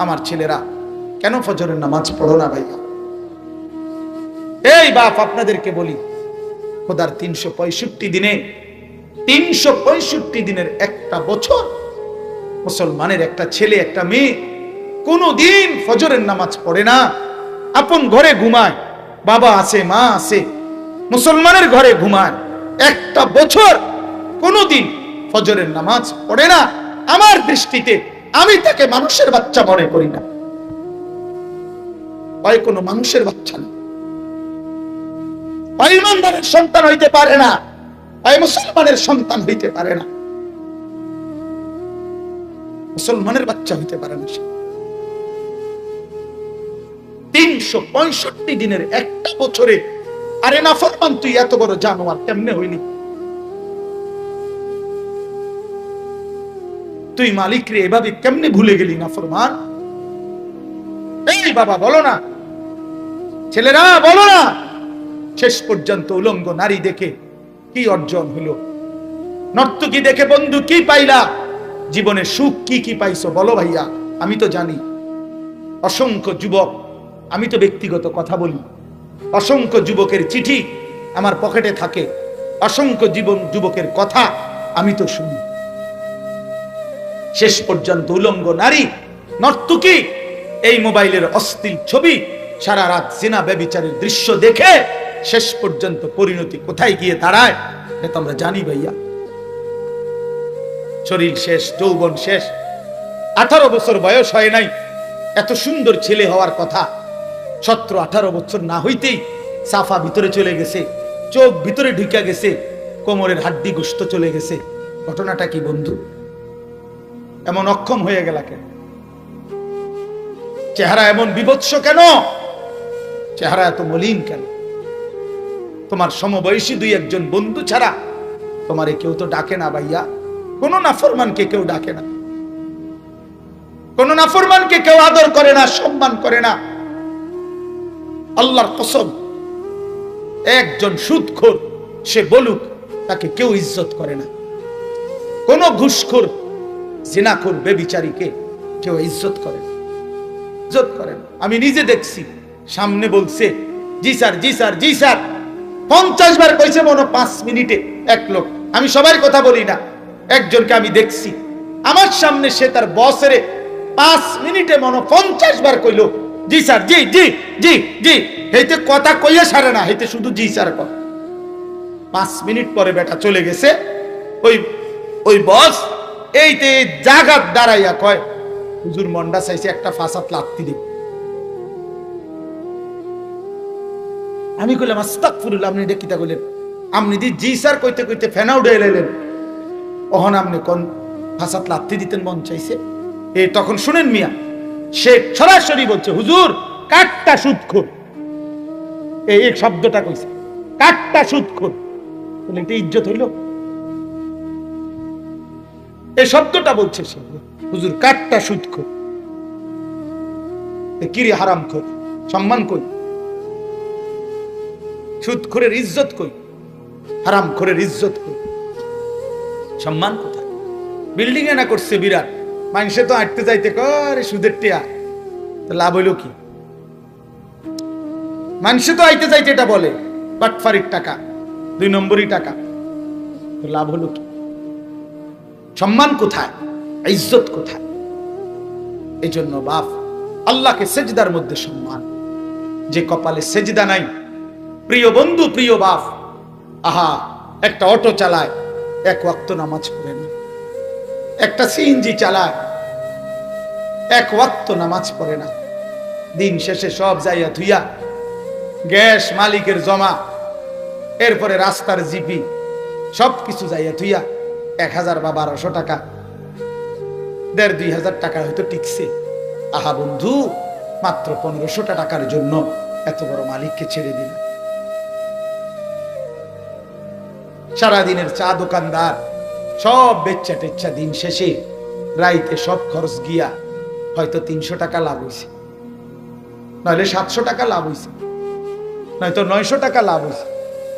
আমার ছেলেরা কেন ফজরের নামাজ পড়ো না ভাইয়া? এই বাপ, আপনাদেরকে বলি, খোদার 365 দিনে 365 দিনের একটা বছর মুসলমানের একটা ছেলে একটা মেয়ে কোনদিন ফজরের নামাজ পড়ে না। আপন ঘরে ঘুমায়, বাবা আছে মা আছে, মুসলমানের ঘরে ঘুমায়, একটা বছর কোনদিন ফজরের নামাজ পড়ে না। আমার দৃষ্টিতে আমি তাকে মানুষের বাচ্চা মনে করি না। হয় কোনো মানুষের বাচ্চা না, হয় ইমানদারের সন্তান হইতে পারে না, হয় মুসলমানের সন্তান হইতে পারে না, মুসলমানের বাচ্চা হইতে পারে না। 365 দিনের একটা বছরে, আরে নাফরমান তুই এত বড় জানোয়ার কেমনে হইলি? তুই মালিক রে এভাবে কেমনে ভুলে গেলি নাফরমান? এই বাবা বলো না, ছেলেরা বলো না, শেষ পর্যন্ত উলঙ্গ নারী দেখে কি অর্জন হলো? নর্তকী দেখে বন্ধু কি পাইলা? জীবনে সুখ কি কি পাইছো বলো ভাইয়া? আমি তো জানি অসংখ্য যুবক, আমি তো ব্যক্তিগত কথা বলি, অসংখ্য যুবকের চিঠি আমার পকেটে থাকে, অসংখ্য যুবকের কথা আমি তো শুনি। শেষ পর্যন্ত উলঙ্গ নারী, নর্তকী, এই মোবাইলের অশ্লীল ছবি, সারা রাত জিনা ব্যভিচারের দৃশ্য দেখে শেষ পর্যন্ত পরিণতি কোথায় গিয়ে দাঁড়ায় এটা আমরা জানি ভাইয়া। শরীর শেষ, যৌবন শেষ, 18 বছর বয়স হয় নাই, এত সুন্দর ছেলে হওয়ার কথা, 17-18 বছর না হইতেই সাফা ভিতরে চলে গেছে, চোখ ভিতরে ঢুকে গেছে, কোমরের হাড্ডি গোশত চলে গেছে। ঘটনাটা কি বন্ধু? এমন অক্ষম হয়ে গেল কেন? চেহারা এমন বিভৎস কেন? চেহারা এত মলিন কেন? তোমার সমবয়সী 2-1 বন্ধু ছাড়া তোমারে কেউ তো ডাকে না ভাইয়া। কোন নাফরমানকে কেউ ডাকে না, কোন নাফরমানকে কেউ আদর করে না, সম্মান করে না। আল্লাহর কসম, একজন সুদখোর সে বলুক, তাকে কেউ ইজ্জত করে না। কোন ঘুষখোর, জিনাখোর, বেবিচারীকে কেউ ইজ্জত করে না, ইজ্জত করে না। আমি নিজে দেখছি, সামনে বলছে জি স্যার, জি স্যার, জি স্যার, 50 বার কইছে মনে 5 মিনিটে এক লোক। আমি সবার কথা বলি না, একজনকে আমি দেখছি আমার সামনে, সে তার বসের 5 মিনিটে মনে 50 বার কইল জি স্যার, জি জি জি জি। হেইতে কথা কইয়া সারে না, হেইতে শুধু জি স্যার কর। 5 মিনিট পরে বেটা চলে গেছে। ওই বস এইতে জাগাত দাঁড়াইয়া কয়, হুজুর মন্ডা চাইছে একটা ফাসাত লাত্তি দিই। আমি কইলাম আস্তাগফিরুল্লাহ, আপনি এটা কিতা কইলেন? আপনি দি জি স্যার কইতে কইতে ফেনা উড়ে এলেন, ওহন আপনি কোন ফাসাত লাত্তি দিতেন মন চাইছে? এই তখন শুনেন মিয়া, সে সরাসরি বলছে হুজুর কাটটা সুদখোর, এই শব্দটা কইছে, কাটটা সুদখোর। বলে এটা ইজ্জত হইল? এই শব্দটা বলছে সে, হুজুর কাটটা সুদখোর। কিরে হারামখোর, সম্মান কই? সুদখোরের ইজ্জত কই? হারামখোরের ইজ্জত কই? সম্মান কোথায়? বিল্ডিং এ না করছে বিরাট, মানুষে তো আটতে যাইতে করে সুদের টিয়া, তো লাভ হইল কি? মানুষে তো আইতে যাইতে এটা বলে বাটফারির টাকা, 2 নম্বরই টাকা, তো লাভ হলো কি? সম্মান কোথায়? ইজ্জত কোথায়? এই জন্য বাপ, আল্লাহকে সেজদার মধ্যে সম্মান। যে কপালে সেজদা নাই, প্রিয় বন্ধু, প্রিয় বাপ, আহা, একটা অটো চালায় 1 ওয়াক্ত নামাজ পড়ে না, একটা সিএনজি চালায় 1 ওয়াক্ত নামাজ পড়ে না, দিন শেষে সব যাইয়া ধুইয়া, গ্যাস মালিকের জমা, এরপরে রাস্তার জিপি, সবকিছু যাইয়া ধুইয়া 1000 বা 1200 টাকা, 1500-2000 টাকা হয়তো টিকছে। আহা বন্ধু, মাত্র 1500 টাকার জন্য এত বড় মালিককে ছেড়ে দিল। সারাদিনের চা দোকানদার সব বেচ্চা টেচ্চা, দিন শেষে রাইতে সব খরচ গিয়া হয়তো 300 টাকা লাভ হয়েছে, নইলে 700 টাকা লাভ হয়েছে, নয়তো 900 টাকা লাভ হয়েছে।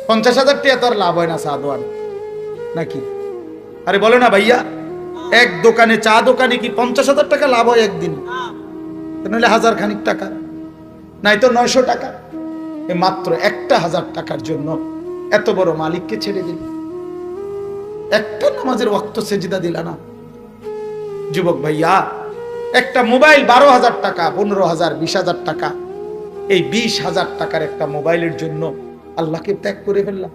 50,000 টাকা তো আর লাভ হয় না চা দোকানে, নাকি? আরে বলো না ভাইয়া, এক দোকানে, চা দোকানে কি 50,000 টাকা লাভ হয় একদিন? নাহলে 1000 খানিক টাকা, নাই তো 900 টাকা। এ মাত্র একটা 1000 টাকার জন্য এত বড় মালিককে ছেড়ে দিল। একটা নামাজের ওয়াক্ত সেজদা দিলা না। যুবক ভাইয়া, একটা মোবাইল 12,000 টাকা, 15,000, 20,000 টাকা, এই 20,000 টাকার একটা মোবাইলের জন্য আল্লাহকে ত্যাগ করে ফেললাম।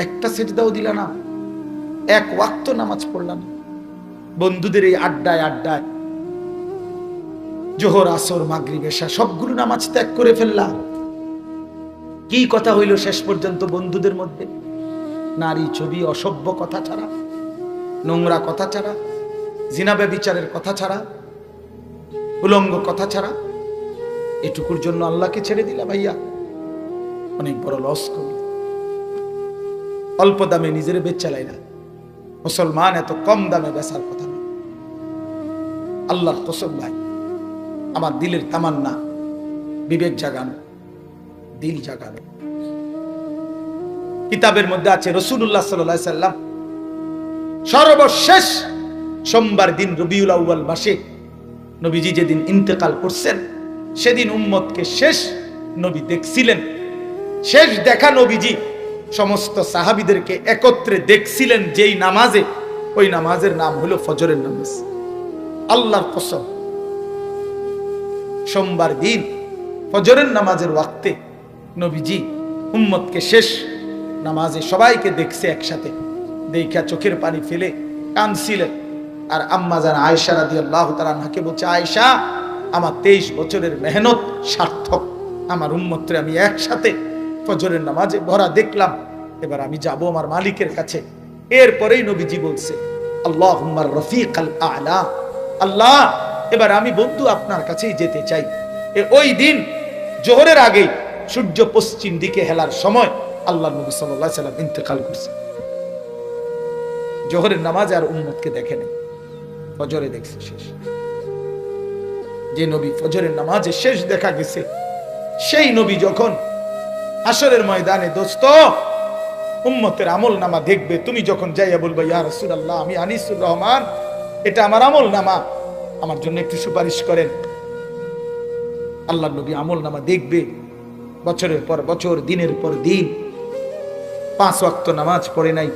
একটা সেজদাও দিলা না, এক ওয়াক্ত নামাজ পড়লাম। বন্ধুদের এই আড্ডায় আড্ডায় জোহর, আসর, মাগরিব, এশা সবগুলো নামাজ ত্যাগ করে ফেললাম। কি কথা হইল শেষ পর্যন্ত বন্ধুদের মধ্যে? নারী ছবি, অসভ্য কথা ছাড়া, নোংরা কথা ছাড়া, জিনা ব্যভিচারের কথা ছাড়া, উলঙ্গ কথা ছাড়া, এটুকুর জন্য আল্লাহকে ছেড়ে দিলা ভাইয়া। অনেক বড় লস করি। অল্প দামে নিজের বেচালাই না। মুসলমান এত কম দামে বেচার কথা না। আল্লাহর কসম ভাই, আমার দিলের তামান্না, বিবেক জাগানো, দিল জাগানো। কিতাবের মধ্যে আছে রাসূলুল্লাহ সাল্লাল্লাহু আলাইহি সাল্লাম সর্বশেষ সোমবার দিন রবিউল আউয়াল মাসে নবীজি যেদিন ইন্তেকাল করছেন, সেদিন উম্মতকে শেষ নবী দেখছিলেন। শেষ দেখা নবীজি সমস্ত সাহাবীদেরকে একত্রে দেখছিলেন যেই নামাজে, ওই নামাজের নাম হলো ফজরের নামাজ। আল্লাহর কসম, সোমবার দিন ফজরের নামাজের ওয়াক্তে নবীজি উম্মতকে শেষ নামাজে সবাইকে দেখছে একসাথে। দেখা চোখের পানি ফেলে কাঁদছিলেন। আর আম্মা জান আয়েশা রাদিয়াল্লাহু তাআলা আনহাকে বলছে, আয়েশা, আমার 23 বছরের মেহনত সার্থক। আমার উম্মতরে আমি একসাথে ফজরের নামাজে ভরা দেখলাম। এবার আমি যাব আমার মালিকের কাছে। এরপরেই নবীজি বলছে, আল্লাহুম্মা রফিকাল আ'লা, আল্লাহ, এবার আমি বন্ধু আপনার কাছেই যেতে চাই। ওই দিন জোহরের আগে সূর্য পশ্চিম দিকে হেলার সময় আল্লাহর নবী সাল্লাল্লাহু আলাইহি সাল্লাম ইন্তেকাল করছে। জোহরের নামাজে আর উম্মতকে দেখে নাই, ফজরে দেখছে শেষ। যে নবী ফজরের নামাজে শেষ দেখা গেছে, সেই নবী যখন হাসরের ময়দানে দোস্ত উম্মতের আমল নামা দেখবে, তুমি যখন যাইয়া বলবে, ইয়া রাসূলুল্লাহ, আমি আনিসুর রহমান, এটা আমার আমল নামা, আমার জন্য একটু সুপারিশ করেন। আল্লাহর নবী আমল নামা দেখবে। বছরের পর বছর, দিনের পর দিন 5 ওয়াক্ত নামাজ পড়ে নাই,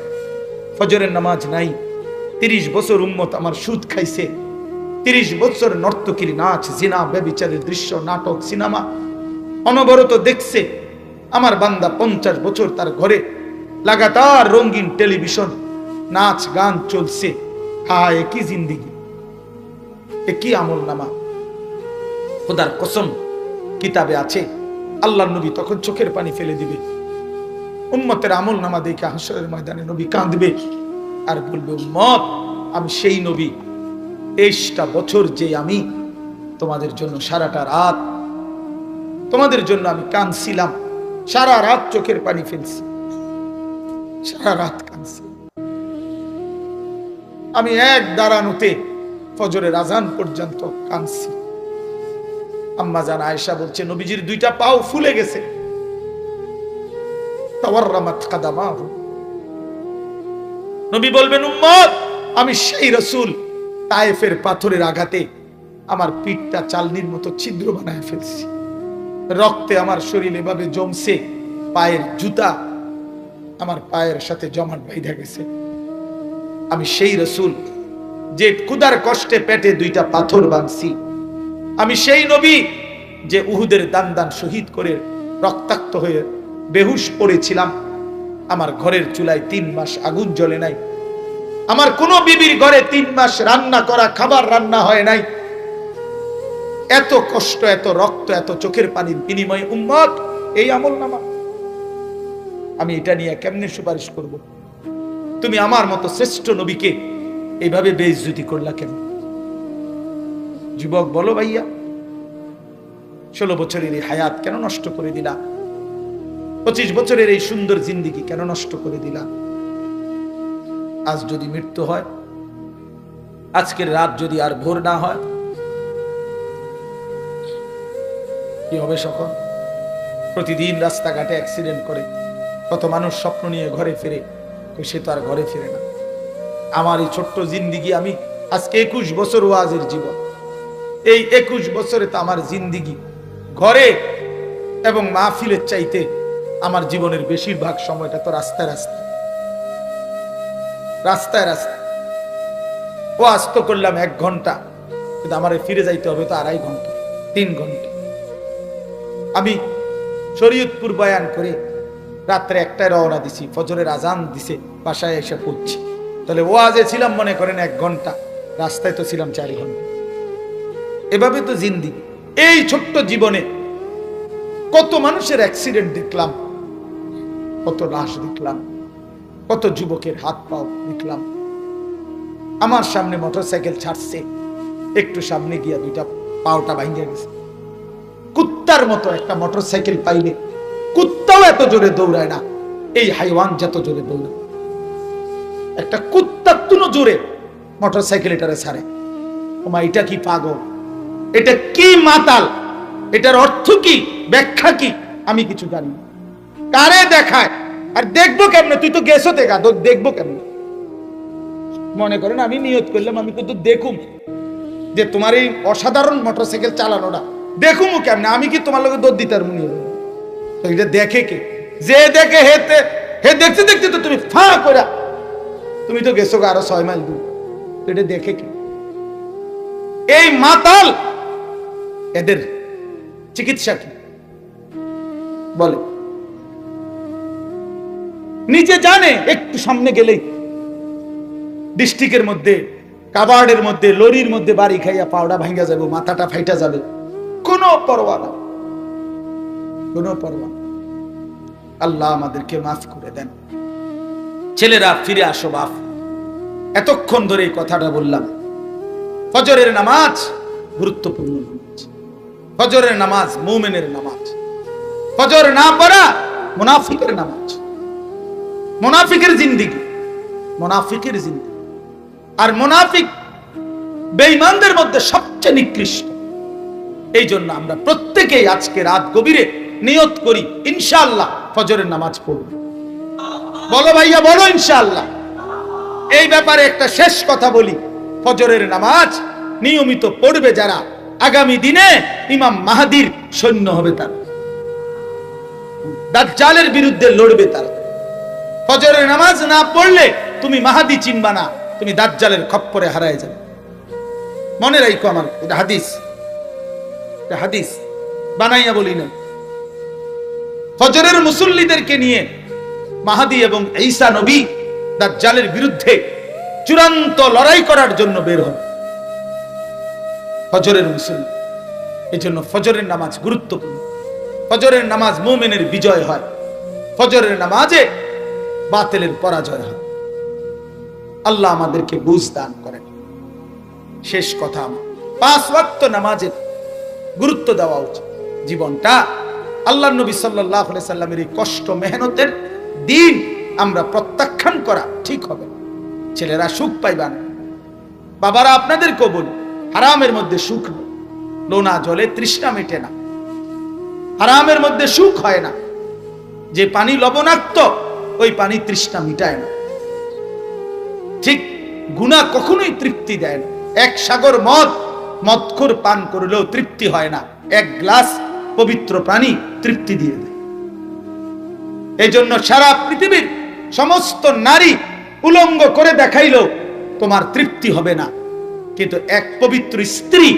ফজরের নামাজ নাই। 30 বছর উম্মত আমার সুদ খাইছে। 30 বছর নর্তকীর নাচ, জিনা, ব্যভিচারের দৃশ্য, নাটক, সিনেমা অনবরত দেখছে। আমার বান্দা 50 বছর তার ঘরে লাগাতার রঙিন টেলিভিশন, নাচ গান চলছে। হায় কি জিন্দেগি, এ কি আমল নামা! খোদার কসম, কিতাবে আছে আল্লাহর নবী তখন চোখের পানি ফেলে দিবে। উম্মতের আমল নামা দেখে হাসরের ময়দানে নবী কাঁদবে আর বলবে, উম্মত, আমি সেই নবী, 23টা বছর যে আমি তোমাদের জন্য সারাটা রাত, তোমাদের জন্য আমি কাঁদছিলাম, সারা রাত চোখের পানি ফেলছি, সারা রাত কাঁদছি আমি, এক দাঁড়ানোতে ফজরের আজান পর্যন্ত কাঁদছি। আম্মা জান আয়েশা বলছে, নবীজির 2টা পাও ফুলে গেছে। তাওয়াররামাত কাদামাহু। নবী বলবেন, উম্মত, আমি সেই রাসূল, তায়েফের পাথরের আঘাতে আমার পিঠটা চালনির মতো ছিদ্র বানায় ফেলছি, রক্তে আমার শরীর এভাবে জমছে, পায়ের জুতা আমার পায়ের সাথে জমাট বাইধা গেছে। আমি সেই রাসূল যে ক্ষুধার কষ্টে পেটে 2টা পাথর বাঁধছি। আমি সেই নবী যে উহুদের দান দান শহীদ করে রক্তাক্ত হয়ে বেহুশ পড়েছিলাম। আমার ঘরের চুলায় 3 মাস আগুন জ্বলে নাই। আমার কোন বিবির ঘরে 3 মাস রান্না করা খাবার রান্না হয় নাই। এত কষ্ট, এত রক্ত, এত চোখের পানির বিনিময়ে উম্মত এই আমল নামা। আমি এটা নিয়ে কেমনে সুপারিশ করব? তুমি আমার মতো শ্রেষ্ঠ নবীকে এইভাবে বেইজ্জতি করলা কেন? যুবক বলো ভাইয়া, 16 বছরের এই হায়াত কেন নষ্ট করে দিলা? 25 বছরের এই সুন্দর জিন্দেগি কেন নষ্ট করে দিলা? আজ যদি মৃত্যু হয়, আজকের রাত যদি আর ভোর না হয়, কি হবে সকল? প্রতিদিন রাস্তাঘাটে অ্যাক্সিডেন্ট করে কত মানুষ স্বপ্ন নিয়ে ঘরে ফিরে, সে তো আর ঘরে ফিরে না। আমার এই ছোট্ট জিন্দেগি আমি আজকে 21 বছর ওয়াজের জীবন। এই 21 বছরে তো আমার জিন্দিগি ঘরে এবং মাহফিলের চাইতে আমার জীবনের বেশিরভাগ সময়টা তো রাস্তায় রাস্তায় রাস্তায় রাস্তায়। ওয়াজ তো করলাম 1 ঘন্টা, কিন্তু আমার ফিরে যাইতে হবে তো 2.5 ঘন্টা 3 ঘন্টা। আমি শরীয়তপুর বয়ান করে রাত্রে 1টায় রওনা দিছি, ফজরের আজান দিছে, বাসায় এসে পড়ছি। তাহলে ওয়াজে ছিলাম মনে করেন 1 ঘন্টা, রাস্তায় তো ছিলাম 4 ঘন্টা। এভাবে তো জিন্দিগি। এই ছোট্ট জীবনে কত মানুষের অ্যাক্সিডেন্ট দেখলাম, কত লাশ দেখলাম, কত যুবকের হাত পাও দেখলাম। আমার সামনে মোটরসাইকেল ছাড়ছে, একটু সামনে গিয়া 2টা পাওটা ভাঙিয়া গেছে। কুত্তার মতো একটা মোটরসাইকেল পাইলে কুত্তাও এত জোরে দৌড়ায় না, এই হাইওয়ান যত জোরে দৌড়ায়। একটা কুত্তার তুনো জোরে মোটরসাইকেল এটারে ছাড়ে। ওমা, এটা কি পাগল, এটা কি মাতাল, এটার অর্থ কি, ব্যাখ্যা কি, আমি কিছু জানি না। কারে দেখায় আর দেখবো কেমনে? তুই তো গেছো দেখা, দেখবো কেমনে? মনে করেন আমি নিয়ত করলাম আমি কিন্তু দেখুম যে তোমার এই অসাধারণ মোটরসাইকেল চালানোটা দেখুম কেমনে, আমি কি তোমার লোকের দৌড় দিতে আর মনে হবে? তো এটা দেখে কে? যে দেখে হে দেখতে দেখতে তো তুমি ফা করে, তুমি তো গেছো আরো 6 মাইল দূর, তো এটা দেখে কে? এই মাতাল এদের চিকিৎসা কি বলে? নিজে জানে একটু সামনে গেলেই ডিস্ট্রিক্টের মধ্যে, কাবার্ডের মধ্যে, লরির মধ্যে বাড়ি খাইয়া পাউডা ভাঙ্গা যাবে, মাথাটা ফাইটা যাবে, কোনো পরোয়া না, কোনো পরোয়া। আল্লাহ আমাদেরকে মাফ করে দেন। ছেলেরা ফিরে আসো বাপ। এতক্ষণ ধরে এই কথাটা বললাম। ফজরের নামাজ গুরুত্বপূর্ণ নামাজ। ফজরের নামাজ মুমিনের নামাজ। ফজর না পড়া মুনাফিকের নামাজ, মুনাফিকের জিন্দেগি, মুনাফিকের জিন্দেগি। আর মুনাফিক বেঈমানদের মধ্যে সবচেয়ে নিকৃষ্ট। এই জন্য আমরা প্রত্যেকেই আজকে রাত গভীরে নিয়ত করি ইনশাআল্লাহ ফজরের নামাজ পড়ব। বলো ভাইয়া, বলো ইনশাআল্লাহ। এই ব্যাপারে একটা শেষ কথা বলি, ফজরের নামাজ নিয়মিত পড়বে যারা, আগামী দিনে ইমাম মাহদির সৈন্য হবে তারা, দাজ্জালের বিরুদ্ধে লড়বে তারা। ফজরের নামাজ না পড়লে তুমি মাহদি চিনবা না, তুমি দাজ্জালের খপ্পরে হারায় যাবে। মনে রাখো, আমার এটা হাদিস, এটা হাদিস বানাইয়া বলি না। ফজরের মুসল্লিদেরকে নিয়ে মাহদি এবং ঈসা নবী দাজ্জালের বিরুদ্ধে চূড়ান্ত লড়াই করার জন্য বের হবে ফজরের মুসল্লি। এই জন্য ফজরের নামাজ গুরুত্বপূর্ণ। ফজরের নামাজ মুমিনের বিজয় হয়, ফজরের নামাজে বাতিলের পরাজয় হয়। আল্লাহ আমাদেরকে বুঝ দান করেন। শেষ কথা, 5 ওয়াক্ত নামাজের গুরুত্ব দেওয়া উচিত। জীবনটা আল্লাহ নবী সাল্লাল্লাহু আলাইহি সাল্লামের এই কষ্ট মেহনতের দিন আমরা প্রত্যাখ্যান করা ঠিক হবে। ছেলেরা সুখ পাইবা না, বাবারা আপনাদেরকেও বলি, হারামের মধ্যে সুখ নেই। লোনা জলে তৃষ্ণা মেটে না, হারামের মধ্যে সুখ হয় না। যে পানি লবণাক্ত, ওই পানি তৃষ্ণা মিটায় না। ঠিক গুনাহ কখনোই তৃপ্তি দেয় না। 1 সাগর মদখোর পান করলেও তৃপ্তি হয় না, 1 গ্লাস পবিত্র পানি তৃপ্তি দিয়ে দেয়। এই জন্য সারা পৃথিবীর সমস্ত নারী উলঙ্গ করে দেখাইলেও তোমার তৃপ্তি হবে না, কিন্তু এক পবিত্র স্ত্রী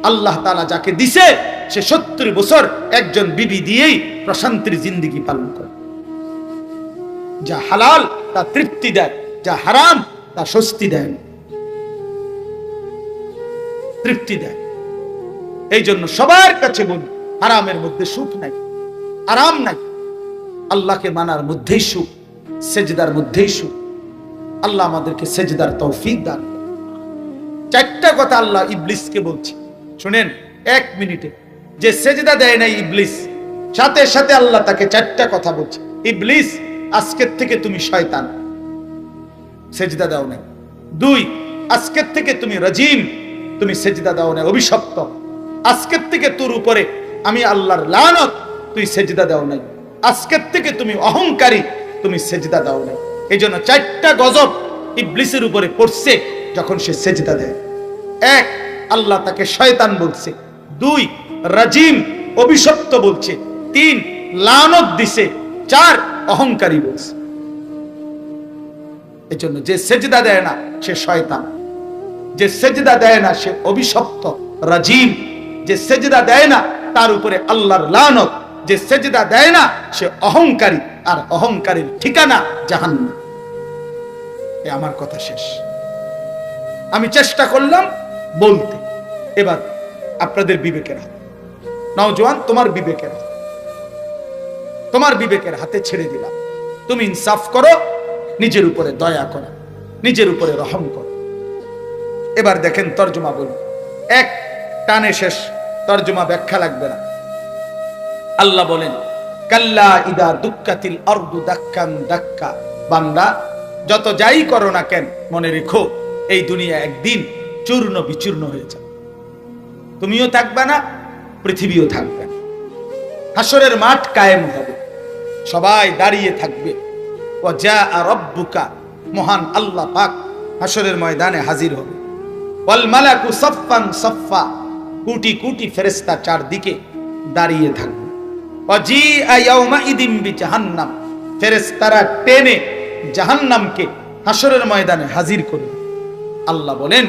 আল্লাহ তাআলা যাকে দিছে, সে 70 বছর একজন বিবি দিয়েই প্রশান্তির জিন্দেগি পালন করে। যা হালাল তা তৃপ্তি দেয়, যা হারাম তা স্বস্তি দেয়, তৃপ্তি দেয়। এই জন্য সবার কাছে বলি, হারামের মধ্যে সুখ নাই, আরাম নাই। আল্লাহকে মানার মধ্যেই সুখ, সেজদার মধ্যেই সুখ। আল্লাহ আমাদেরকে সেজদার তৌফিক দান করেন। 4টা কথা আল্লাহ ইবলিসকে বলছে, শুনেন 1 মিনিটে। যে সেজদা দেয় না ইবলিস, সাথে সাথে আল্লাহ তাকে 4টা কথা বলছে। ইবলিস, আজকের থেকে তুমি শয়তান, সেজদা দাও না। 2, আজকের থেকে তুমি রাজিম, তুমি সেজদা দাও না, অভিশপ্ত। আজকের থেকে তোর উপরে আমি আল্লাহর লানত, তুই সেজদা দাও নাই। আজকের থেকে তুমি অহংকারী, তুমি সেজদা দাও নাই। এই জন্য 4টা গজব ইবলিসের উপরে পড়ছে। যখন সে সেজদা দেয়। এক, আল্লাহ তাকে শয়তান বলছে। দুই, রাজিম অভিশপ্ত বলছে। তিন, লানত দিছে। চার, অহংকারী বলছে। এজন্য যে সেজদা দেয় না সে শয়তান, যে সেজদা দেয় না সে অভিশপ্ত রাজিম, যে সেজদা দেয় না তার উপরে আল্লাহর লানত, যে সেজদা দেয় না সে অহংকারী, আর অহংকারীর ঠিকানা জাহান্নাম। আমার কথা শেষ। আমি চেষ্টা করলাম বলতে, এবার আপনাদের বিবেকের হাতে। নওজোয়ান, তোমার বিবেকের হাতে, তোমার বিবেকের হাতে ছেড়ে দিলাম। তুমি ইনসাফ করো, নিজের উপরে দয়া করো, নিজের উপরে রহম করো। এবার দেখেন তর্জমা বলি, এক টানে শেষ, তর্জমা ব্যাখ্যা লাগবে না। আল্লাহ বলেন, কাল্লা ইদা দুক্কাতিল আরদু দাক্কান দাক্কা। বান্দা, যত যাই করো না কেন, মনে রেখো এই দুনিয়া একদিন চূর্ণ বিচূর্ণ হয়ে যাবে। তুমিও থাকবে না, পৃথিবীও থাকবে না। হাসরের মাঠ কায়েম হবে, সবাই দাঁড়িয়ে থাকবে। ওয়া জাআ রাব্বুকা, মহান আল্লাহ পাক হাসরের ময়দানে হাজির হবে। ওয়াল মালাকু সাফফান সাফফা, কোটি কোটি ফেরেশতা চারদিকে দাঁড়িয়ে থাকবে। ওয়া জিআ ইয়াউমাইদিন বিজাহান্নাম, ফেরেশতারা টেনে জাহান্নামকে হাসরের ময়দানে হাজির করবে। আল্লাহ বলেন,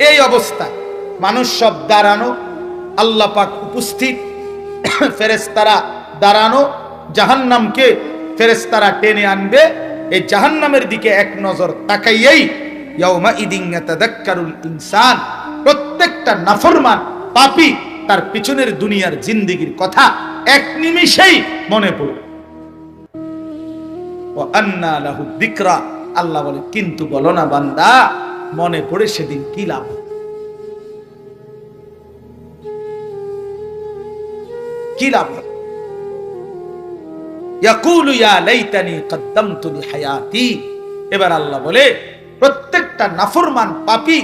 এই অবস্থায় মানুষ সব দাঁড়ানো, আল্লাহ পাক উপস্থিত, ফেরেশতারা দাঁড়ানো, জাহান্নামকে ফেরেশতারা টেনে আনবে। এই জাহান্নামের দিকে এক নজর তাকাইয়েই ইয়াউমাইদিন ইয়াতাযাক্কারুল ইনসান, প্রত্যেকটা নাফরমান পাপী তার পিছনের দুনিয়ার জিন্দেগির কথা এক নিমিষেই মনে পড়বে। ওয়া আন্না লাহু যিকরা, আল্লাহ বলে কিন্তু বলো না বান্দা, মনে পড়ে সেদিন কি লাভ? কি লাভ? ইয়াকুলু ইয়া লাইতানি কদ্দামতু লিহায়াতি। এবার আল্লাহ বলে, প্রত্যেকটা নাফরমান পাপী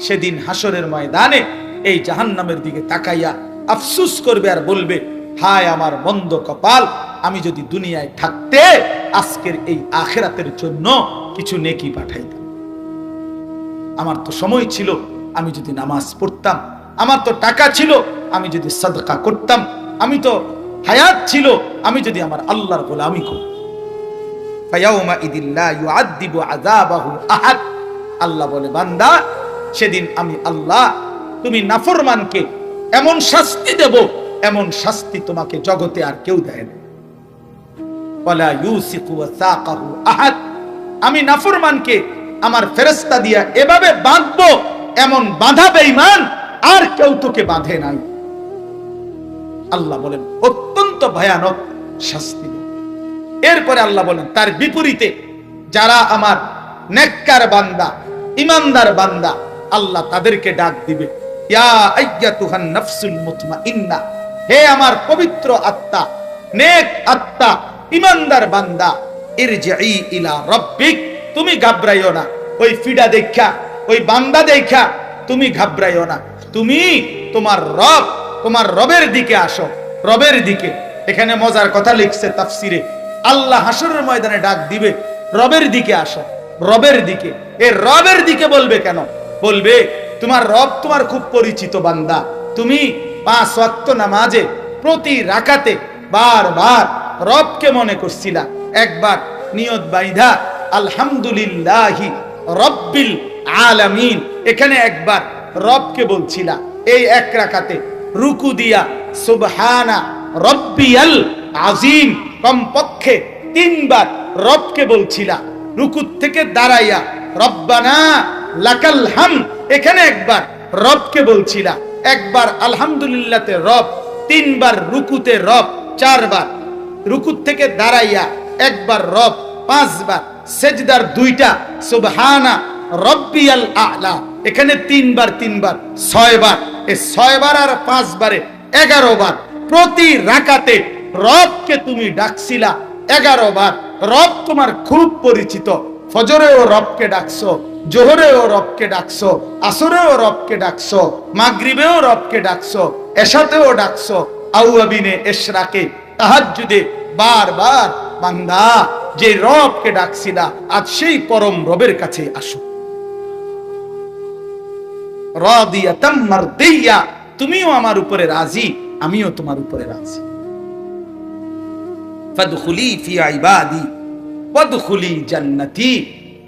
সেদিন হাসরের ময়দানে এই জাহান্নামের দিকে তাকাইয়া আফসোস করবে আর বলবে, হায় আমার মন্দ কপাল, আমি যদি দুনিয়ায় থাকতে আজকের এই আখিরাতের জন্য কিছু নেকি পাঠাইতাম। আমার তো সময় ছিল, আমি যদি নামাজ পড়তাম। আমার তো টাকা ছিল, আমি যদি সাদকা করতাম। আমি তো হায়াত ছিল, আমি যদি আমার আল্লাহর গোলামি করতাম। ফায়াউমা ইদিল্লা ইউআযযিবু আযাবাহু আহাদ। আল্লাহ বলে, বান্দা, সেদিন আমি আল্লাহ তুমি নাফরমানকে এমন শাস্তি দেব, এমন শাস্তি তোমাকে জগতে আর কেউ দেয় না। ওয়ালা ইউসিকু ওয়াসাকাহু আহাদ। আমি নাফরমানকে আমার ফেরেশতা দিয়া এভাবে বাঁধবো, এমন বাঁধা বেঈমান আর কেউ তোকে বাঁধে নাই। আল্লাহ বলেন, অত্যন্ত ভয়ানক শাস্তি। এরপরে আল্লাহ বলেন, তার বিপরীতে যারা আমার নেককার বান্দা, ইমানদার বান্দা, আল্লাহ তাদেরকে ডাক দিবে, ইয়া আইয়াতুহান নাফসুল মুতমাইন্না, হে আমার পবিত্র আত্মা, নেক আত্মা, ইমানদার বান্দা, ইরজিই ইলা রাব্বিক, তুমি ঘাবড়াইও না। ওই ফিডা দেখা, ওই বান্দা দেখা তুমি ঘাবড়াইও না। তুমি তোমার রব, তোমার রবের দিকে আসো, রবের দিকে। এখানে মজার কথা লিখছে তাফসিরে, আল্লাহ হাসরের ময়দানে ডাক দিবে, রবের দিকে আসো, রবের দিকে। এই রবের দিকে বলবে কেন? বলবে, তোমার রব তোমার খুব পরিচিত বান্দা, তুমি 5 ওয়াক্ত নামাজে প্রতি রাকাতে বারবার রবকে মনে করছিলা। একবার নিয়ত বাইধা আলহামদুলিল্লাহি রব্বিল আলামিন, এখানে একবার রবকে বলছিলা। এই এক রাকাতে রুকু দিয়া সুবহানা রব্বিয়াল আযীম কমপক্ষে 3 বার রবকে বলছিলা। রুকু থেকে দাঁড়াইয়া রব্বানা লাকাল হামদ, এখানে একবার রবকে বলছিলা। একবার আলহামদুলিল্লাহতে রব, 3 বার রুকুতে রব, 4 বার রুকু থেকে দাঁড়াইয়া একবার রব, 5 বার সেজদার 2টা সুবহানা রব্বিয়াল আ'লা, এখানে 3 বার 3 বার 6 বার। এই 6 বার আর 5 বারে 11 বার প্রতি রাকাতে রবকে তুমি ডাকছিলা 11 বার। রব তোমার খুব পরিচিত। ফজরেও রবকে ডাকছো, জোহরেও রবকে ডাকছো, আসরেও রবকে ডাকছো, মাগরিবেও রবকে ডাকছো, এশাতেও ডাকছো, আউয়াবিনে ইশরাকে তাহাজ্জুদে বারবার। বান্দা, যে রবকে ডাকছিলা আজ সেই পরম রবের কাছে আসো। রাদিয়াতাম মারদিয়া, তুমিও আমার উপরে রাজি, আমিও তোমার উপরে রাজি। ফাদখুলি ফি ইবাদি ওয়াদখুলি জান্নাতি।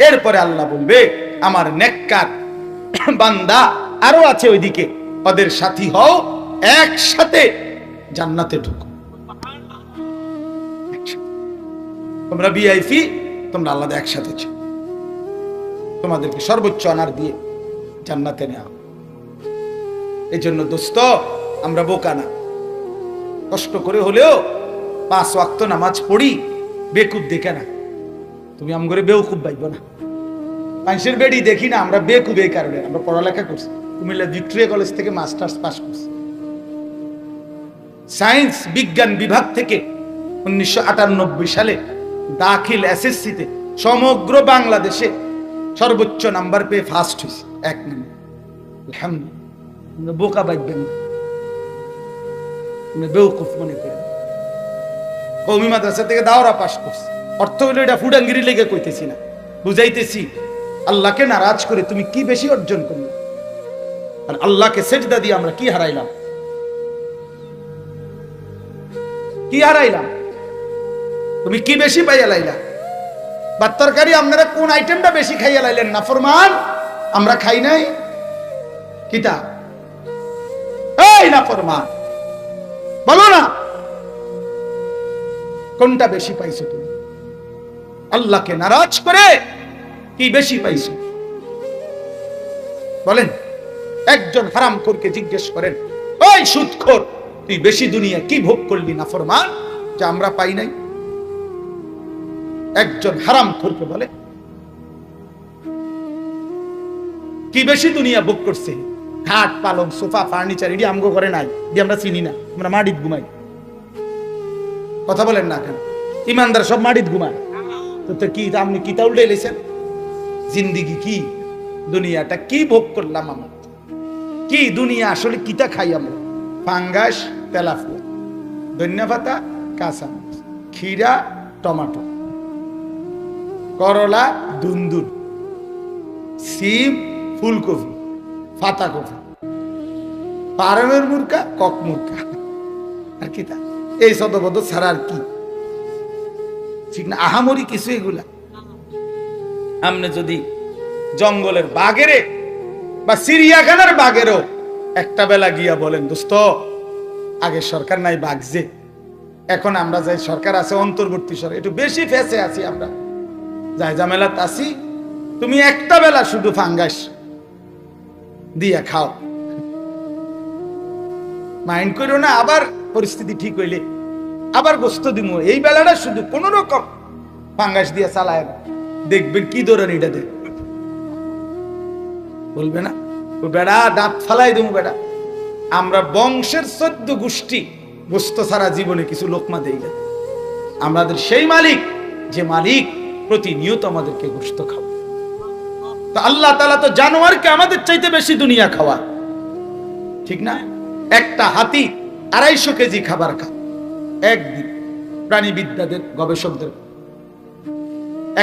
এরপরে আল্লাহ বলবে, আমার নেককার বান্দা আরো আছে ওইদিকে, ওদের সাথী হও, একসাথে জান্নাতে ঢুকো। তোমরা ভিআইপি, তোমরা আল্লাহ একসাথে ছো, তোমাদেরকে সর্বোচ্চ অনার দিয়ে জান্নাতে নেওয়া। এই জন্য দোস্ত, আমরা বোকা না, কষ্ট করে হলেও 5 ওয়াক্ত নামাজ পড়ি, বেকুব দেখে না। তুমি আমগরে বেউকুব পাইব না। মানুষের বেড়ি দেখি না, আমরা বেকুব এই কারণে। আমরা পড়ালেখা করছি, কুমিল্লা ভিক্টোরিয়া কলেজ থেকে মাস্টার্স পাস করছি, সায়েন্স বিজ্ঞান বিভাগ থেকে 1998 সালে দাখিল এসএসসিতে সমগ্র বাংলাদেশে সর্বোচ্চ নাম্বার পেয়ে ফার্স্ট হয়েছে, 1 নম্বর। আলহামদুলিল্লাহ, বোকা বাইবেন না, বেউকুফ মনে করেন। কওমি মাদ্রাসা থেকে দাওরা পাস করছে। অর্থ হইল এটা ফুডাঙ্গিরি লেগে কইতেছি না, বুঝাইতেছি আল্লাহকে নারাজ করে তুমি কি বেশি অর্জন করলে, আর আল্লাহকে সেজদা দিয়ে আমরা কি হারাইলাম? কি হারাইলাম? তুমি কি বেশি পাইয়া লাইলা? ভাত তরকারি আপনারা কোন আইটেমটা বেশি খাইয়া লাইলেন? নাফরমান আমরা খাই নাই কিতা? এই নাফরমান, বলো না কোনটা বেশি পাইছো তুমি? আল্লাহকে নারাজ করে কি বেশি পাইছো বলেন? একজন হারামখোরকে জিজ্ঞেস করেন, ওই সুদখোর, তুই বেশি দুনিয়া কি ভোগ করলি নাফরমান, যা আমরা পাই নাই? একজন হারামখোরকে বলে কি বেশি দুনিয়া ভোগ করছে? খাট পালং সোফা ফার্নিচার এটি আমগো করে নাই, আমরা চিনি না, আমরা মাটিত ঘুমাই। কথা বলেন না কেন? ইমানদার সব মাটিত ঘুমায়। তো কি আপনি কিতা উল্টে এলেছেন? জিন্দিগি কি, দুনিয়াটা কি ভোগ করলাম আমরা? কি দুনিয়া আসলে কিতা খাই আমরা? ফাঙ্গাস, তেলাফুয়া, ধনিয়া পাতা, কাঁচা মাছ, ক্ষীরা, টমাটো, করলা, দুন্দুর, সিম, ফুলকপি, পাতাকপি, পারমের মুরগা, কক মুরগা, আর কি তা এই সদবদ ছাড়া আর কি? ঠিক না? আহামরি কিছু এগুলা। আপনি যদি জঙ্গলের বাঘেরে বা চিড়িয়াখানার বাঘেরও একটা বেলা গিয়া বলেন, দোস্ত আগে সরকার নাই বাঘছে, এখন আমরা যাই সরকার আছে, অন্তর্বর্তী সরকার, একটু বেশি ফেসে আছি আমরা, যাই ঝামেলাত আছি, তুমি একটা বেলা শুধু ফাঙ্গাস দিয়া খাও, মাইন্ড করো না, আবার পরিস্থিতি ঠিক হইলে আবার গোস্ত দিব, এই বেলাটা শুধু কোন রকম ফাঙ্গাস দিয়া চালায়, দেখবেন কি ধরেন এটা দেখ, বলবে না ও বেড়া দাঁত ফালাই দেবো বেড়া। আমরা বংশের 14 গোষ্ঠী গোস্ত ছাড়া জীবনে কিছু লোকমা দেই না। আমাদের সেই মালিক, যে মালিক প্রতিনিয়ত আমাদেরকে গোস্ত খাওয়া। তো আল্লাহ তাআলা তো জানোয়ারকে আমাদের চাইতে বেশি দুনিয়া খাওয়া, ঠিক না? একটা হাতি 250 কেজি খাবার খায় একদিন, প্রাণীবিদ্যাদের গবেষকদের।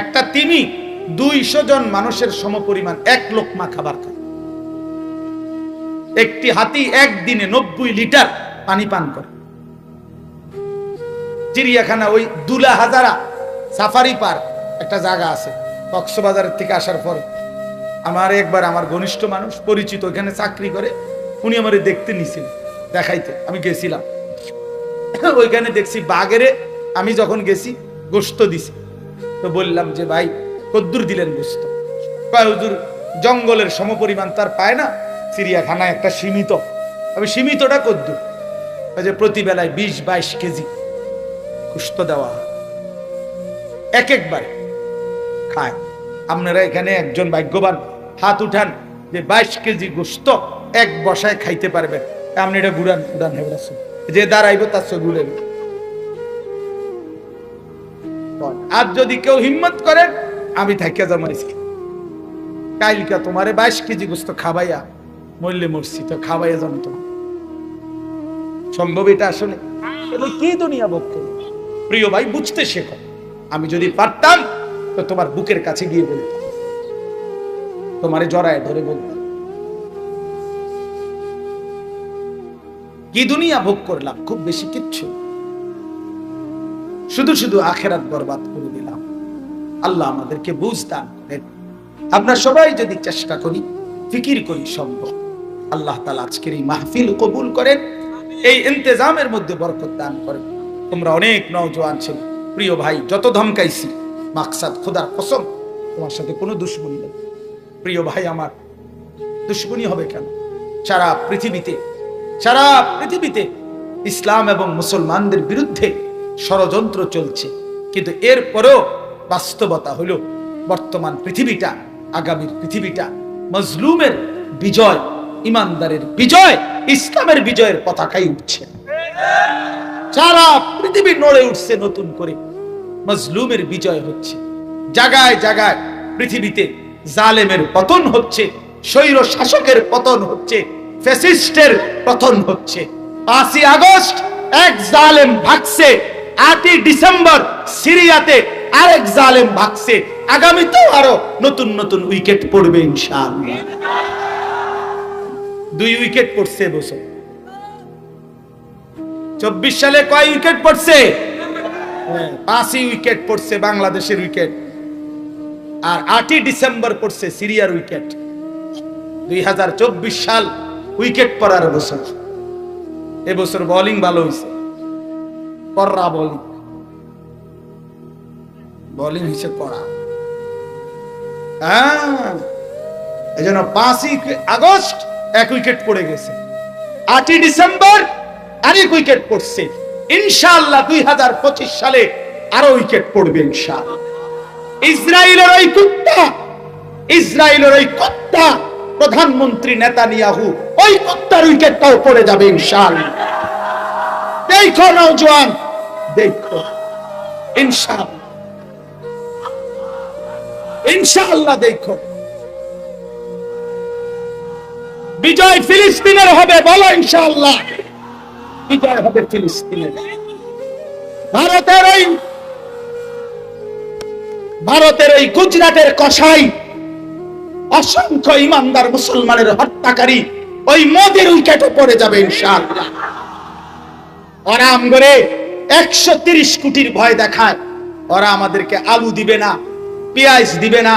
একটা তিমি 200 জন মানুষের সমপরিমাণ 1 লোকমা খাবার খায়। একটি হাতি একদিনে 90 লিটার পানি পান করে। চিড়িয়াখানা ওই দুলা হাজারা সাফারি পার্ক একটা জায়গা আছে কক্সবাজারের থেকে আসার পরে, আমার একবার আমার ঘনিষ্ঠ মানুষ পরিচিত ওখানে চাকরি করে, উনি আমারে দেখতে নিছেন, দেখাইতে আমি গেছিলাম। ওইখানে দেখছি বাঘেরে, আমি যখন গেছি গোস্ত দিছি, তো বললাম যে ভাই কদ্দুর দিলেন গোস্ত? কয় হুজুর জঙ্গলের সমপরিমাণ তার পায় না, চিড়িয়াখানায় একটা সীমিত। আমি সীমিতটা কদ্দুর? যে প্রতি বেলায় 20-22 কেজি গোস্ত দেওয়া এক একবারে খায়। আপনারা এখানে একজন ভাগ্যবান, হাত উঠান যে 22 কেজি গোস্ত এক বসায় খাইতে পারবেন। আপনি এটা গুড়ান উড়ান হেবড়া, যে দাঁড়াইব তার সে গুলেন। আর যদি কেউ হিম্মত করেন, আমি থাকিয়া জমাইছি কাইলকা তোমারে 22 কেজি গোস্ত খাবাইয়া মরলে মরছি, তো খাবাইয়া জমত সম্ভব? এটা আসলে কি দুনিয়া ভোগ করে? প্রিয় ভাই, বুঝতে শেখো। আমি যদি পারতাম তো তোমার বুকের কাছে গিয়ে বলতাম, তোমারে জড়ায় ধরে বলতাম, কি দুনিয়া ভোগ করলাম? খুব বেশি কিচ্ছু, শুধু শুধু আখেরাত বরবাদ করে দিলাম। আল্লাহ আমাদেরকে বুঝ দান করেন। আমরা সবাই যদি চেষ্টা করি, ফিকির করি, সম্ভব। আল্লাহ তাআলা আজকের এই মাহফিল কবুল করেন, এই ইন্তেজামের মধ্যে বরকত দান করেন। তোমরা অনেক নওজোয়ান ছিল, প্রিয় ভাই, যত ধমকাইছি মাকসাদ খোদার কসম তোমার সাথে কোনো দুশ্মনী নেই। প্রিয় ভাই আমার, দুশ্মনী হবে কেন? সারা পৃথিবীতে ইসলাম এবং মুসলমানদের বিরুদ্ধে ষড়যন্ত্র চলছে, কিন্তু এরপরেও বাস্তবতা হলো বর্তমান পৃথিবীটা, আগামীর পৃথিবীটা মজলুমের বিজয়, ইমানদারের বিজয়, ইসলামের বিজয়ের পতাকাই উঠছে। সারা পৃথিবী নড়ে উঠছে, নতুন করে মজলুমের বিজয় হচ্ছে। জায়গায় জায়গায় পৃথিবীতে জালেমের পতন হচ্ছে, স্বৈর শাসকের পতন হচ্ছে, ফ্যাসিস্টের পতন হচ্ছে। 5ই আগস্ট এক জালেম ভাগছে, 8ই ডিসেম্বর সিরিয়াতে আরেক জালেম ভাগছে। আগামীতেও আরো নতুন নতুন উইকেট পড়বে ইনশাআল্লাহ। 2 উইকেট পড়ছে এবছর। 24 সালে কয় উইকেট পড়ছে? 5ই উইকেট পড়ছে বাংলাদেশের উইকেট, আর 8ই ডিসেম্বর পড়ছে সিরিয়ার উইকেট। 2024 সাল উইকেট পড়ার বছর। এবছর বোলিং ভালো হয়েছে, কররা বোলিং হয়েছে করা। এই জন্য 5ই আগস্ট 1 উইকেট পড়ে গেছে, 8ই ডিসেম্বর আরেক উইকেট পড়ছে। ইনশাআল্লাহ 2025 সালে আরো উইকেট পড়বে ইনশাআল্লাহ। ইসরায়েলের ওই কুত্তা প্রধানমন্ত্রী নেতানিয়াহু, ওই কুত্তার উইকেটটাও পড়ে যাবে ইনশাআল্লাহ। দেখো নওজোয়ান, দেখো ইনশাআল্লাহ দেখো। বিজয় ফিলিস্তিনের হবে, বলো ইনশাআল্লাহ বিজয় হবে ফিলিস্তিনের। ভারতের ওই গুজরাটের কসাই, অসংখ্য ইমানদার মুসলমানের হত্যাকারী, ওই মোদির উইকেটে পড়ে যাবে ইনশাআল্লাহ। ওরা আমগরে 130 কোটির ভয় দেখায়, ওরা আমাদেরকে আলু দিবে না, পেঁয়াজ দিবে না,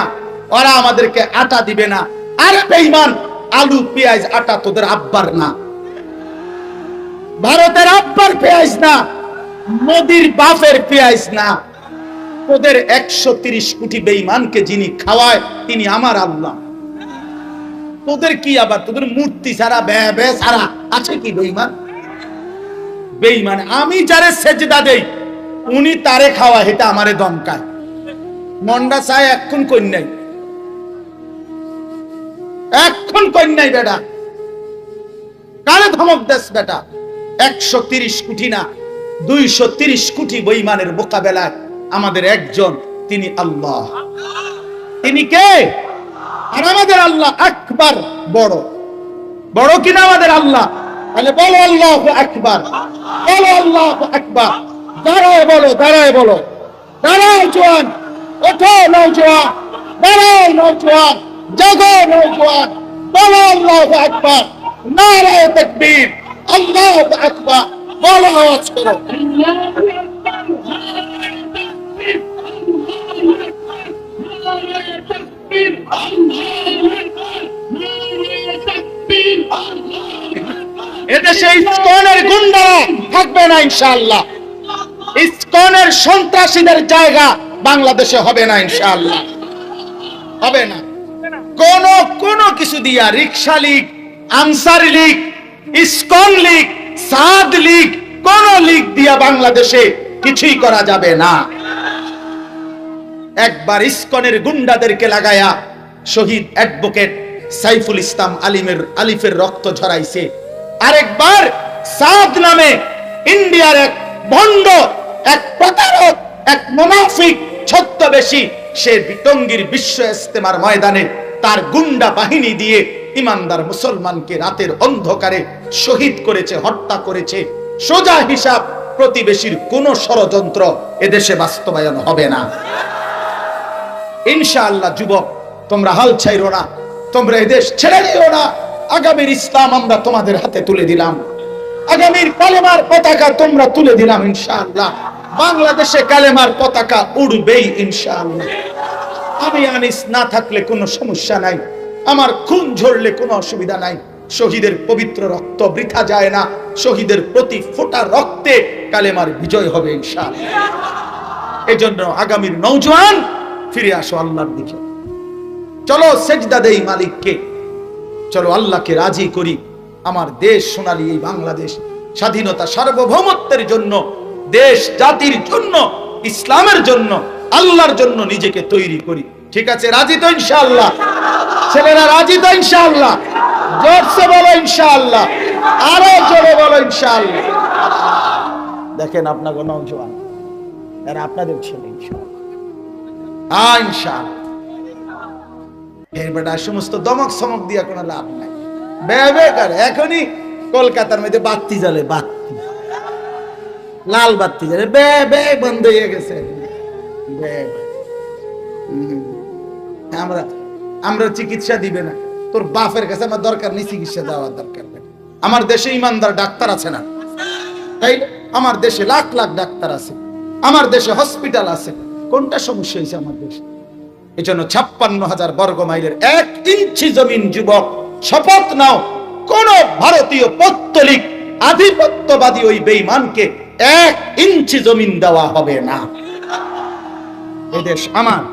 ওরা আমাদেরকে আটা দিবে না। আরে বেঈমান, আলু পেঁয়াজ আটা তোদের আব্বার না, ভারতের আব্বার পেঁয়াজ না, মোদির বাপের পেঁয়াজ না। তোদের 130 কোটি বেঈমানকে যিনি খাওয়ায় তিনি আমার আল্লাহ। তোদের কি আবার, তোদের মূর্তি ছাড়া বে ছাড়া আছে কি বেঈমান? বেঈমান আমি যারে সেজদা দেই উনি তারে খাওয়া, এটা আমারে দমকায়। মন্ডা চায় এখন কন্যাই, এখন কন্যাই বেটা, কারে ধমক দেশ বেটা? 130 কোটি না 230 কোটি বেঈমানের মোকাবেলায় আমাদের একজন, তিনি আল্লাহ। তিনি কে? আর আমাদের আল্লাহ আকবার, বড় বড় কিনা আমাদের আল্লাহ? তাহলে বলো আল্লাহু আকবার, বলো আল্লাহু আকবার। দাঁড়ায় বলো, দাঁড়ায় বলো, দাঁড়ায় জওয়ান, ওঠো নওজোয়ান, দাঁড়ায় নওজোয়ান, জাগো নওজোয়ান, বলো আল্লাহু আকবার, নারায়ে তাকবীর, আল্লাহু আকবার, বলো আওয়াজ করো। এদেশে ইসকনের গুন্ডারা থাকবে না ইনশাআল্লাহ, ইসকনের সন্ত্রাসীদের জায়গা বাংলাদেশে হবে না ইনশাআল্লাহ, হবে না। কোন কিছু দিয়া, রিকশা লীগ, আনসার লীগ, ইসকন লীগ, সাদ লীগ, কোন লীগ দিয়া বাংলাদেশে কিছুই করা যাবে না। একবার ইসকনের গুন্ডাদেরকে লাগায়া শহীদ অ্যাডভোকেট সাইফুল ইসলাম আলিফের রক্ত ঝরাইছে, আরেকবার সাদ নামে ইন্ডিয়ার এক ভণ্ড, এক প্রতারক, এক মুনাফিক ছদ্মবেশী, সে টঙ্গীর বিশ্ব ইজতেমার ময়দানে তার গুন্ডা বাহিনী দিয়ে ইমানদার মুসলমানকে রাতের অন্ধকারে শহীদ করেছে, হত্যা করেছে। সোজা হিসাব, প্রতিবেশীর কোন ষড়যন্ত্র এদেশে বাস্তবায়ন হবে না ইনশাআল্লাহ। যুবক, তোমরা হাল ছাইরো না, তোমরা এদেশ ছেড়ে দিও না। আগামীর ইসলাম আমরা তোমাদের হাতে তুলে দিলাম। আগামীর কালেমার পতাকা তোমরা তুলে দিলাম ইনশাআল্লাহ। বাংলাদেশে কালেমার পতাকা উড়বেই ইনশাআল্লাহ। আমি আনিস না থাকলে কোনো সমস্যা নাই, আমার খুন ঝরলে কোনো অসুবিধা নাই। শহীদের পবিত্র রক্ত বৃথা যায় না, শহীদের প্রতি ফোঁটা রক্তে কালেমার বিজয় হবে ইনশাআল্লাহ। এজন্য আগামীর নওজোয়ান ফিরে আসো আল্লাহর দিকে, চলো সেজদা দেই মালিককে, চলো আল্লাহকে রাজি করি। আমার দেশ সোনালী এই বাংলাদেশ স্বাধীনতা সার্বভৌমত্বের জন্য, দেশ জাতির জন্য, ইসলামের জন্য, আল্লাহর জন্য নিজেকে তৈরি করি। ঠিক আছে, রাজি তো ইনশাআল্লাহ? ছেলেরা রাজি তো ইনশাআল্লাহ? জোরসে বলো ইনশাআল্লাহ, আরো জোরে বলো ইনশাআল্লাহ। দেখেন আপনার নওজোয়ান এরা আপনাদের ছেলে ইনশাআল্লাহ, ইনশাআল্লাহ। এর বেটা সমস্ত দমক সমক দিয়া কোনো লাভ নাই, বেকার। এখনই কলকাতার মধ্যে বাতি জ্বলে, বাতি লাল বাতি জ্বলে, বে বন্ধ হয়ে গেছে। আমরা চিকিৎসা দিবে না, তোর বাপের কাছে আমার দরকার নেই, চিকিৎসা দেওয়ার দরকার নেই। আমার দেশে ইমানদার ডাক্তার আছে না? তাই আমার দেশে লাখ লাখ ডাক্তার আছে, আমার দেশে হসপিটাল আছে। কোনটা সমস্যা হয়েছে আমার দেশে? এই জন্য 56,000 বর্গ মাইলের 1 ইঞ্চি জমিন যুবক শপথ নাও, কোন ভারতীয় পৌত্তলিক আধিপত্যবাদী ওই বেঈমানকে 1 ইঞ্চি জমিন দেওয়া হবে না। এদেশ আমার,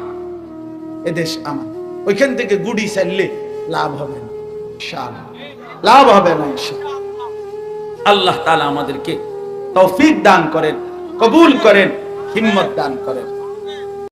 এদেশ আমার। ওইখান থেকে গুড়ি চাইলে লাভ হবে না ইনশাআল্লাহ, লাভ হবে না ইনশাআল্লাহ। আল্লাহ তাআলা আমাদেরকে তৌফিক দান করেন, কবুল করেন, হিম্মত দান করেন।